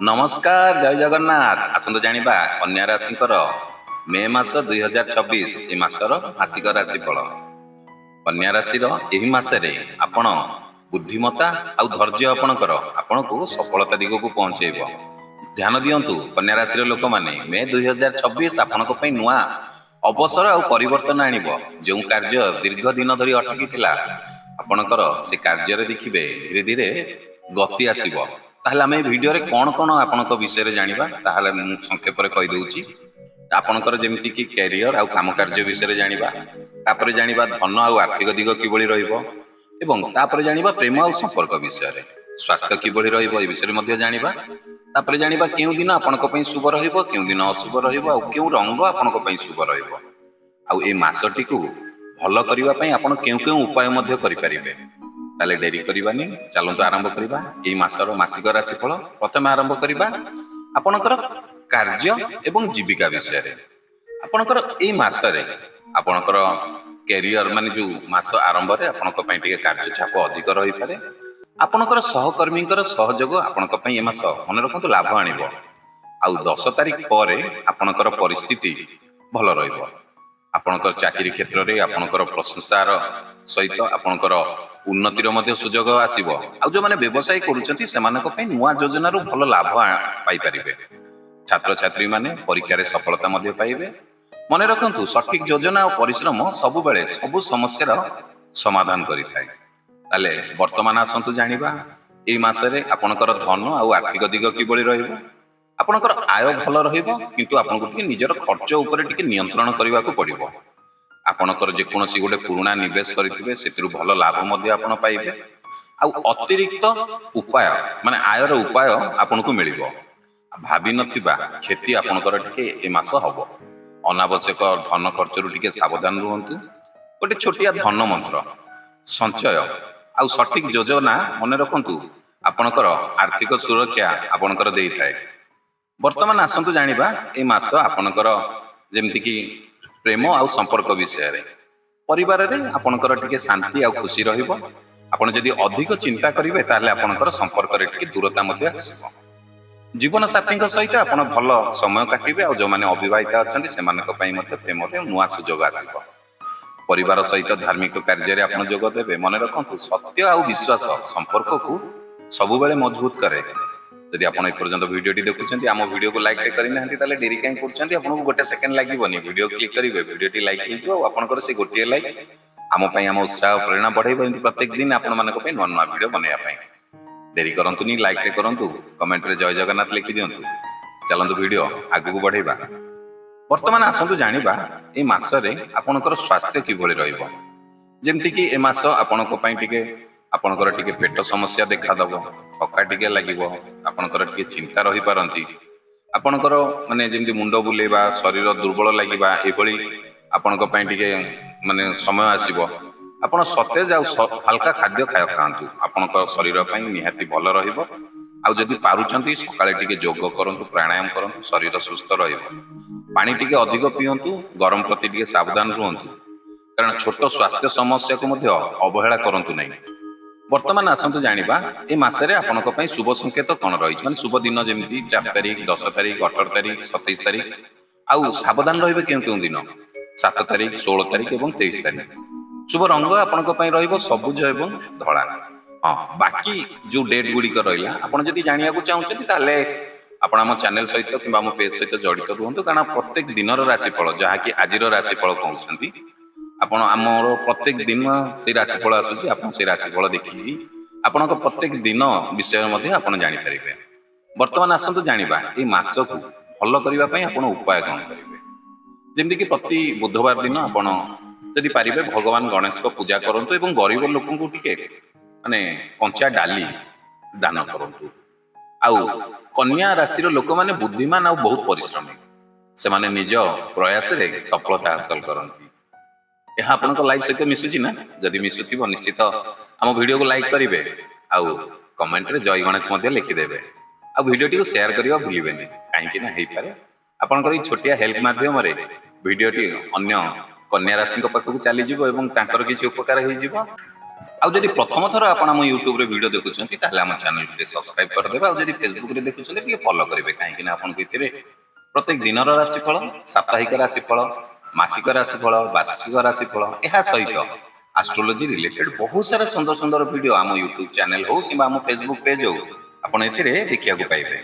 नमस्कार जय जगन्नाथ आसतु जानिबा कन्या राशिकर मे मास 2026 ए मासर मासिक राशिफल। कन्या राशिर एही मासरे आपण बुद्धिमत्ता आ धैर्य आपणको सफलता दिगक पहुँचेब। ध्यान दियंतु कन्या राशिर लोक माने मे 2026 आपणको पई नुआ अवसर आ परिवर्तन आनिब। जो कार्य दीर्घ दिन धरी अटकी थिला आपणकर से कार्य रे देखिबे धीरे धीरे गति आसीबो। ताहले आमे वीडियो रे कोन कोन आपणको विषय रे जानिबा ताहले मु संक्षेप रे कहि दउची। आपणकर जेमिति कि कैरियर आ काम कार्य विषय रे जानिबा, तापरे जानिबा धन आ आर्थिक दिग किबळी रहिबो एवं तापरे जानिबा प्रेम आ संपर्क विषय रे, स्वास्थ्य किबळी रहिबो ए विषय रे मध्ये जानिबा। तापरे जानिबा केउ दिन आपणको पई शुभ रहिबो, केउ दिन अशुभ रहिबो आ केउ रंग आपणको पई शुभ रहिबो। आ ए मासटी को भलो करिवा पई आपण केउ केउ उपाय मध्ये करि परिबे। ताले डेरी करिबानी, चलंतु आरंभ करिबा एई मासर मासिक राशिफल। प्रथम आरंभ करिबा आपणकर कार्य एवं जीविका विषय रे। आपणकर एई मासरे आपणकर कैरियर माने जो मास आरंभ रे आपणको पई टिके कार्य चाप अधिक रहि पारे। आपणकर सहकर्मीकर सहयोग आपणको पई ए मास मन रखंतु लाभ आनिबो। आ 10 तारिख परे आपणकर परिस्थिति भलो रहिबो। आपणकर चाकरी क्षेत्र रे आपणकर प्रशंसार सहित आपणकर उन्नतिर मध्य सुजोग आसीबो। आ जो माने व्यवसाय करूचंती सेमानक पई नुआ योजना रो भलो लाभ पाई परिबे। छात्र छात्री माने परीक्षा रे सफलता मध्य पाइबे। मने रखंतु सठिक योजना और परिश्रम सबु बेले सबु समस्यार समाधान करि थाए। ताले वर्तमान आसंतु जानिबा एई मासरे आपणकर धन आ आर्थिक दिग किबळी रहिबो। आपणकर आय भलो रहिबो किंतु आपनको टिके निजर खर्च ऊपर टिके नियंत्रण करबा को पड़िबो। आपणकर जे कोनोसी गोटे पुराना निवेश करिथिबे सेतिरु भलो लाभ मध्ये आपण पाइबे। आ अतिरिक्त उपाय माने आयर उपाय आपनको मिलिबो। भाबी नथिबा खेती आपणकर टिके ए मास हबो। अनावश्यक धन खर्चरु टिके सावधान रुहंतु। गोटे छोटिया धन मंत्र संचय आ सठिक योजना मने रखंतु आपणकर आर्थिक सुरक्षा आपणकर देई थाए। वर्तमान आसंतु जानिबा ए मास आपणकर जेमति कि प्रेम आ संपर्क विषय रे। परिवार रे आपणकर टिके शांति आ खुशी रहिबो। आपण जदि अधिक चिंता करिवे ताले आपणकर संपर्क रे टिके दूरता मध्ये आसीबो। जीवन साथीक सहित आपण भलो समय काटिबे। आ जो माने अविवाहित अछंती सेमानक पई मध्ये प्रेम रे नुआ सुजोग आसीबो। परिवार सहित धार्मिक कार्य रे आपण जोग देबे। मने रखंतु सत्य आ विश्वास संपर्क को सबु बेले मजबूत करे। यदि आपण ए पर्यंत वीडियोटी देखुछंती आम वीडियो को लाइक करि नाहंती ताले डेरी काई करछंती। आपन को गोटे सेकंड लागिबोनी वीडियो क्लिक करिवे वीडियोटी लाइक हे जो आपनकर से गोटे लाइक आम पई आम उत्साह प्रेरणा बढ़ाइबो। एंती प्रत्येक दिन आपण मानक पई नवा नवा वीडियो बनाया पई डेरी करंतुनी लाइक रे करंतु कमेंट रे जय जगन्नाथ लिखि दियंतु। चलंतु वीडियो आगु को बढ़ाइबा। वर्तमान आसंतु जानिबा ए मासरे आपनकर स्वास्थ्य किभଳି रहइबो। जेमति कि ए मास आपनको पई टिके आपणकर टिके पेट समस्या देखा दबो, थका टिके लागिबो, आपणकर टिके चिंता रही पारंती। आपणकर माने जेमति मुंड बुलेबा शरीर दुर्बल लागिबा एभଳି आपणक पई टिके माने समय आसीबो। आपण सतेज आ हल्का खाद्य खायखांतु आपणक शरीर पई निहाती भलो रहिबो। आ जदि पारुचंती सकाळे टिके योग करंतु, प्राणायाम करंतु, शरीर सुस्थ रहिबो। पानी टिके अधिक पियंतु, गरम प्रति टिके सावधान रुहंतु कारण छोट स्वास्थ्य समस्या को मध्ये अवहेला करंतु नै। वर्तमान आसंतु जानिबा ए मासरे आपणक पई शुभ संकेत कोन रहिछ माने शुभ दिन जेमिति 4 तारिख 10 तारिख 18 तारिख 27 तारिख आउ सावधान रहिबे केउ दिन 7 तारिख 16 तारिख एवं 23 तारिख। शुभ रंग आपणक पई रहिबो सबुज एवं धळा। हां बाकी जो डेट गुडी कर रहिला आपण जदि जानिया को चाहुचती ताले आपण हम चैनल सहित किबा हम पेज सहित जडित रुहंतु कारण प्रत्येक दिनर राशिफल जहा कि आजिर राशिफल कहउछंती आपण हमर प्रत्येक दिन से राशिफल आसुची। आपण से राशिफल देखि आपण प्रत्येक दिन विषय मध्ये आपण जानि परिबे। वर्तमान आसंतु जानिबा ए मास को भलो करिवा पई आपण उपाय कोन करिवे। जेमति कि प्रति बुधवार दिन आपण यदि पारिबे भगवान गणेश को पूजा करंतु एवं गरीब लोकन को टिके माने कंचा डाली दान करंतु। आउ कन्या राशि रो लोक माने बुद्धिमान आ बहुत परिश्रमी से माने निज प्रयास रे सफलता हासिल करंती। यह आपन को लाइफ सहित मिसुची ना जदि मिसुथिबो निश्चित हम वीडियो को लाइक करिवे आउ कमेंट रे जय गणेश मध्ये लिखि देबे। आ वीडियो टी को शेयर करिवा भूलिबेनी काहे कि ना हेइ पारे आपन को छोटिया हेल्प माध्यम रे वीडियो टी अन्य कन्या राशि को पाखु चली जिवो एवं तांकर किछि उपकार हेइ जिवो। ଆଉ ଯଦି ପ୍ରଥମ ଥର ଆପଣ ଆମ ୟୁଟ୍ୟୁବରେ ଭିଡ଼ିଓ ଦେଖୁଛନ୍ତି ତାହେଲେ ଆମ ଚ୍ୟାନେଲକୁ ଟିକେ ସବସ୍କ୍ରାଇବ କରିଦେବେ। ଆଉ ଯଦି ଫେସବୁକରେ ଦେଖୁଛନ୍ତି ଟିକେ ଫଲୋ କରିବେ, କାହିଁକି ନା ଆପଣଙ୍କୁ ଏଥିରେ ପ୍ରତ୍ୟେକ ଦିନର ରାଶିଫଳ, ସାପ୍ତାହିକ ରାଶିଫଳ, ମାସିକ ରାଶିଫଳ, ବାର୍ଷିକ ରାଶିଫଳ, ଏହା ସହିତ ଆଷ୍ଟ୍ରୋଲୋଜି ରିଲେଟେଡ୍ ବହୁତ ସାରା ସୁନ୍ଦର ସୁନ୍ଦର ଭିଡ଼ିଓ ଆମ ୟୁଟ୍ୟୁବ ଚ୍ୟାନେଲ ହଉ କିମ୍ବା ଆମ ଫେସବୁକ ପେଜ ହଉ ଆପଣ ଏଥିରେ ଦେଖିବାକୁ ପାଇବେ।